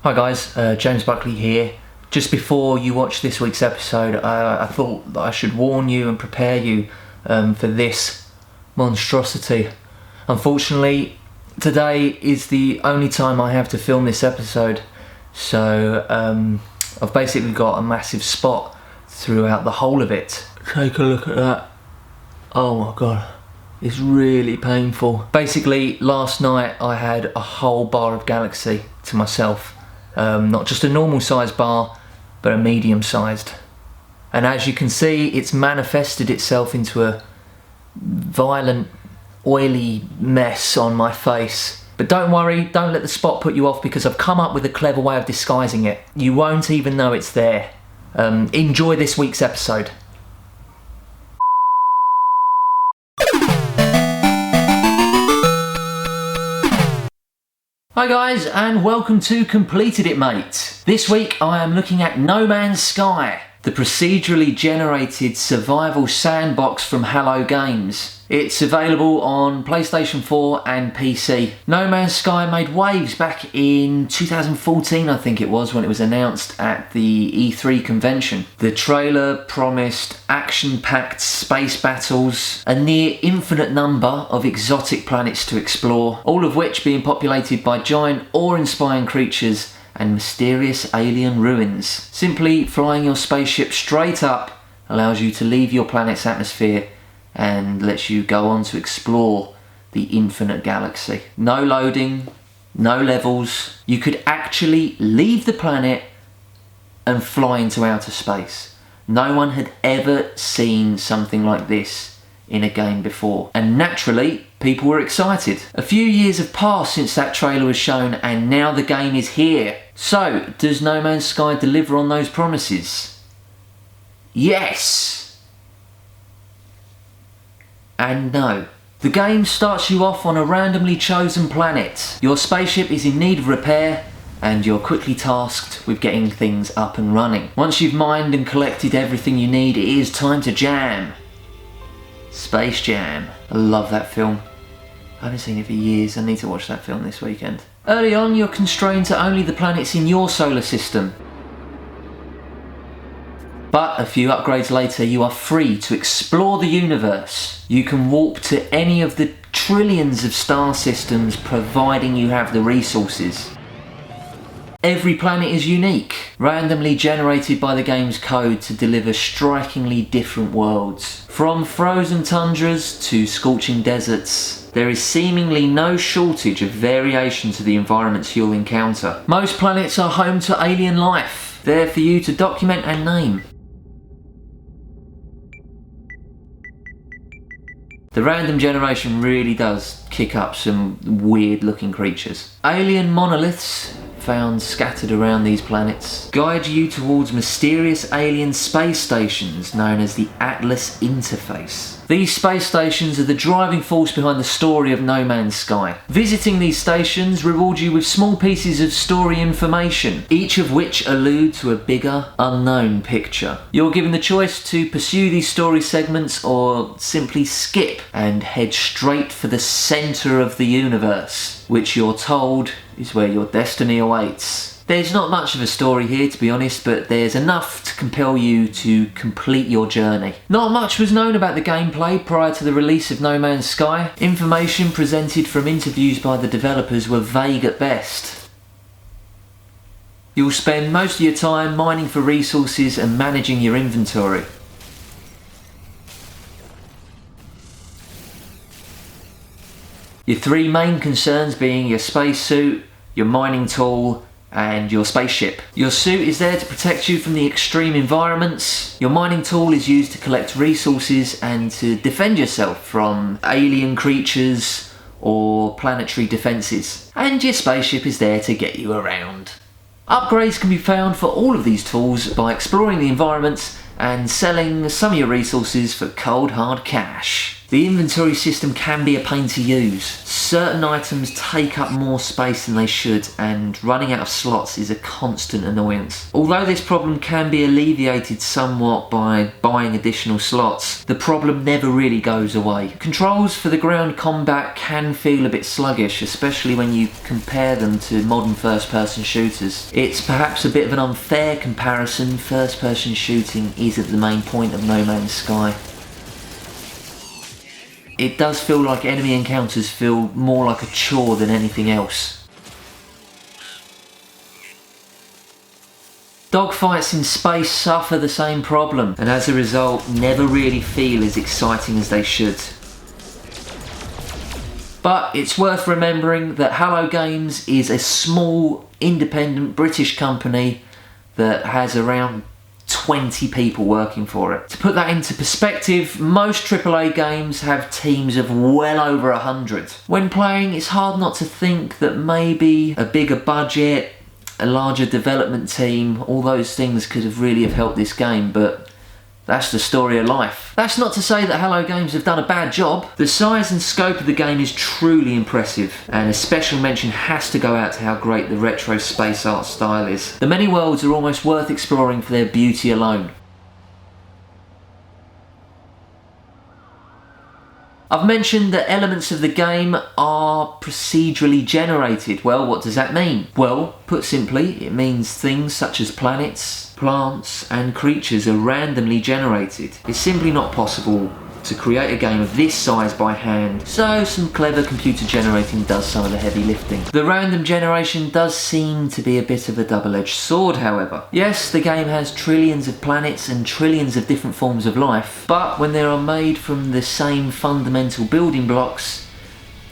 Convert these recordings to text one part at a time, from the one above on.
Hi guys, James Buckley here. Just before you watch this week's episode, I thought that I should warn you and prepare you for this monstrosity. Unfortunately, today is the only time I have to film this episode, so I've basically got a massive spot throughout the whole of it. Take a look at that. Oh my god. It's really painful. Basically, last night I had a whole bar of Galaxy to myself. Not just a normal sized bar, but a medium sized. And as you can see, it's manifested itself into a violent, oily mess on my face. But don't worry, don't let the spot put you off, because I've come up with a clever way of disguising it. You won't even know it's there. Enjoy this week's episode. Hi guys, and welcome to Completed It Mate. This week I am looking at No Man's Sky, the procedurally generated survival sandbox from Hello Games. It's available on PlayStation 4 and PC. No Man's Sky made waves back in 2014, I think it was, when it was announced at the E3 convention. The trailer promised action-packed space battles, a near infinite number of exotic planets to explore, all of which being populated by giant, awe-inspiring creatures and mysterious alien ruins. Simply flying your spaceship straight up allows you to leave your planet's atmosphere and lets you go on to explore the infinite galaxy. No loading, no levels. You could actually leave the planet and fly into outer space. No one had ever seen something like this in a game before, and naturally people were excited. A few years have passed since that trailer was shown, and now the game is here. So, does No Man's Sky deliver on those promises? Yes! And no. The game starts you off on a randomly chosen planet. Your spaceship is in need of repair, and you're quickly tasked with getting things up and running. Once you've mined and collected everything you need, it is time to jam. Space Jam. I love that film. I haven't seen it for years. I need to watch that film this weekend. Early on, you're constrained to only the planets in your solar system. But a few upgrades later, you are free to explore the universe. You can warp to any of the trillions of star systems, providing you have the resources. Every planet is unique, randomly generated by the game's code to deliver strikingly different worlds. From frozen tundras to scorching deserts, there is seemingly no shortage of variation to the environments you'll encounter. Most planets are home to alien life, there for you to document and name. The random generation really does kick up some weird looking creatures. Alien monoliths, found scattered around these planets, guide you towards mysterious alien space stations known as the Atlas Interface. These space stations are the driving force behind the story of No Man's Sky. Visiting these stations reward you with small pieces of story information, each of which allude to a bigger, unknown picture. You're given the choice to pursue these story segments or simply skip and head straight for the centre of the universe, which you're told is where your destiny awaits. There's not much of a story here, to be honest, but there's enough to compel you to complete your journey. Not much was known about the gameplay prior to the release of No Man's Sky. Information presented from interviews by the developers were vague at best. You'll spend most of your time mining for resources and managing your inventory. Your three main concerns being your spacesuit, your mining tool, and your spaceship. Your suit is there to protect you from the extreme environments. Your mining tool is used to collect resources and to defend yourself from alien creatures or planetary defences. And your spaceship is there to get you around. Upgrades can be found for all of these tools by exploring the environments and selling some of your resources for cold hard cash. The inventory system can be a pain to use. Certain items take up more space than they should, and running out of slots is a constant annoyance. Although this problem can be alleviated somewhat by buying additional slots, the problem never really goes away. Controls for the ground combat can feel a bit sluggish, especially when you compare them to modern first-person shooters. It's perhaps a bit of an unfair comparison. First-person shooting isn't the main point of No Man's Sky. It does feel like enemy encounters feel more like a chore than anything else. Dogfights in space suffer the same problem, and as a result never really feel as exciting as they should. But it's worth remembering that Hello Games is a small, independent British company that has around 20 people working for it. To put that into perspective, most AAA games have teams of well over 100. When playing, it's hard not to think that maybe a bigger budget, a larger development team, all those things could have really helped this game, but that's the story of life. That's not to say that Hello Games have done a bad job. The size and scope of the game is truly impressive, and a special mention has to go out to how great the retro space art style is. The many worlds are almost worth exploring for their beauty alone. I've mentioned that elements of the game are procedurally generated. Well, what does that mean? Well, put simply, it means things such as planets, plants and creatures are randomly generated. It's simply not possible to create a game of this size by hand, so some clever computer generating does some of the heavy lifting. The random generation does seem to be a bit of a double-edged sword, however. Yes, the game has trillions of planets and trillions of different forms of life, but when they are made from the same fundamental building blocks,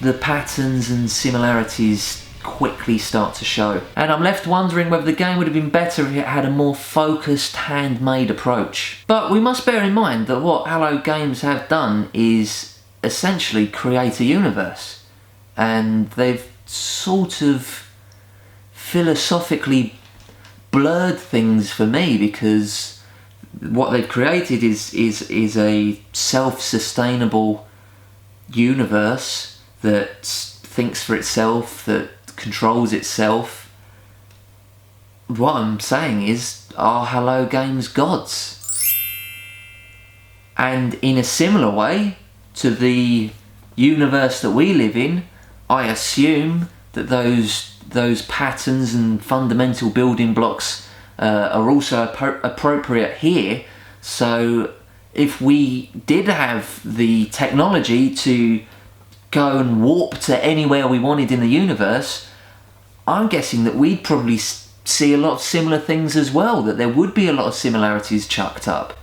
the patterns and similarities quickly start to show. And I'm left wondering whether the game would have been better if it had a more focused, handmade approach. But we must bear in mind that what Hello Games have done is essentially create a universe. And they've sort of philosophically blurred things for me, because what they've created is a self-sustainable universe that thinks for itself, that controls itself. What I'm saying is, are Hello Games gods? And in a similar way to the universe that we live in, I assume that those patterns and fundamental building blocks are also appropriate here. So if we did have the technology to go and warp to anywhere we wanted in the universe, I'm guessing that we'd probably see a lot of similar things as well, that there would be a lot of similarities chucked up.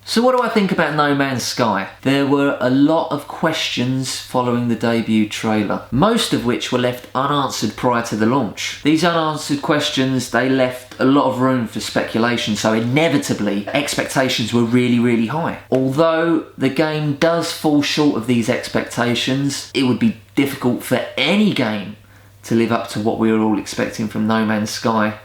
So what do I think about No Man's Sky? There were a lot of questions following the debut trailer, most of which were left unanswered prior to the launch. These unanswered questions, they left a lot of room for speculation, so inevitably expectations were really, really high. Although the game does fall short of these expectations, it would be difficult for any game to live up to what we were all expecting from No Man's Sky.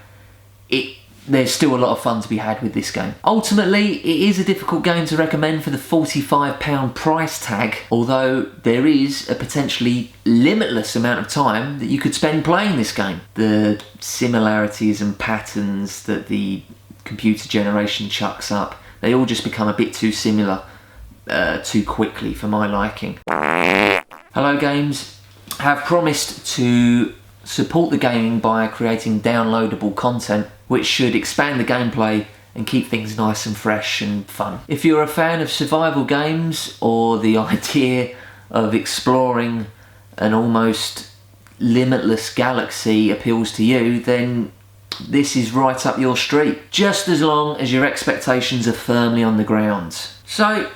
There's still a lot of fun to be had with this game. Ultimately, it is a difficult game to recommend for the £45 price tag, although there is a potentially limitless amount of time that you could spend playing this game. The similarities and patterns that the computer generation chucks up, they all just become a bit too similar too quickly for my liking. Hello Games have promised to support the gaming by creating downloadable content, which should expand the gameplay and keep things nice and fresh and fun. If you're a fan of survival games, or the idea of exploring an almost limitless galaxy appeals to you, then this is right up your street, just as long as your expectations are firmly on the ground. So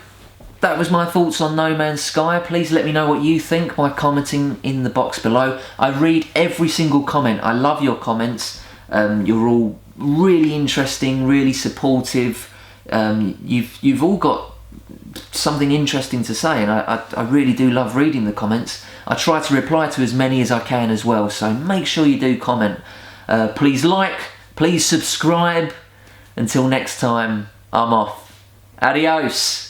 that was my thoughts on No Man's Sky. Please let me know what you think by commenting in the box below. I read every single comment. I love your comments. You're all really interesting, really supportive. You've all got something interesting to say, and I really do love reading the comments. I try to reply to as many as I can as well, so make sure you do comment. Please like, please subscribe. Until next time, I'm off. Adios.